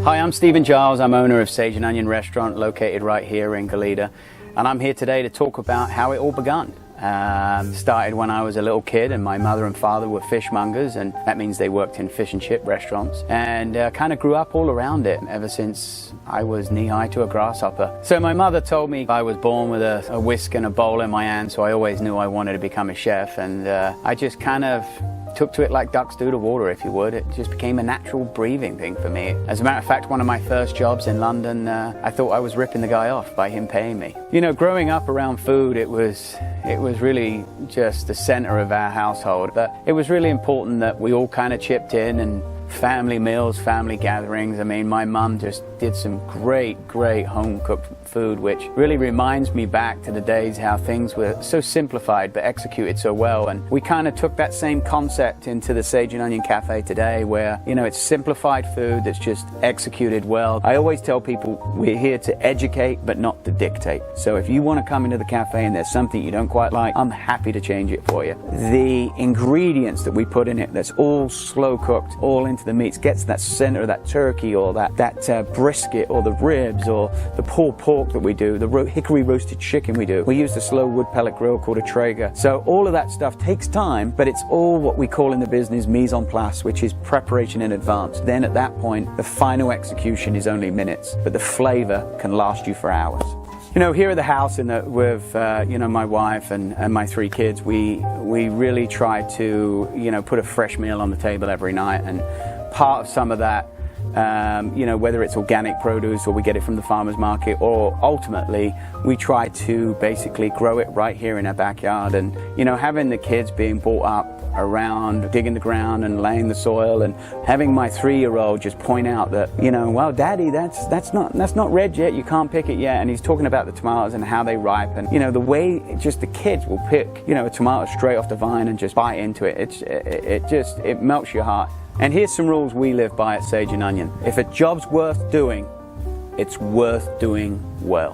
Hi, I'm Stephen Giles. I'm owner of Sage and Onion Restaurant located right here in Goleta, and I'm here today to talk about how it all begun. Started when I was a little kid, and my mother and father were fishmongers, and that means they worked in fish and chip restaurants, and kind of grew up all around it ever since I was knee-high to a grasshopper. So my mother told me I was born with a whisk and a bowl in my hand, so I always knew I wanted to become a chef, and I just kind of took to it like ducks do to water, if you would. It just became a natural breathing thing for me. As a matter of fact, one of my first jobs in London, I thought I was ripping the guy off by him paying me. You know, growing up around food, it was really just the center of our household. But it was really important that we all kind of chipped in, and family meals, family gatherings. I mean, my mum just did some great home-cooked food, which really reminds me back to the days how things were so simplified but executed so well. And we kind of took that same concept into the Sage and Onion Cafe today, where, you know, it's simplified food that's just executed well. I always tell people we're here to educate but not to dictate. So if you want to come into the cafe and there's something you don't quite like, I'm happy to change it for you. The ingredients that we put in it, that's all slow cooked, all into the meats, gets that center of that turkey or that brisket or the ribs or the pulled pork that we do, the hickory roasted chicken we do. We use the slow wood pellet grill called a Traeger. So all of that stuff takes time, but it's all what we call in the business mise en place, which is preparation in advance. Then at that point, the final execution is only minutes, but the flavor can last you for hours. You know, here at the house with you know, my wife and my 3 kids, we really try to, you know, put a fresh meal on the table every night, and part of some of that, you know, whether it's organic produce or we get it from the farmer's market, or ultimately we try to basically grow it right here in our backyard. And, you know, having the kids being brought up around digging the ground and laying the soil, and having my 3-year-old just point out that, you know, well, Daddy, that's not red yet, you can't pick it yet, and he's talking about the tomatoes and how they ripen. You know, the way just the kids will pick, you know, a tomato straight off the vine and just bite into it, it melts your heart. And here's some rules we live by at Sage and Onion. If a job's worth doing, it's worth doing well.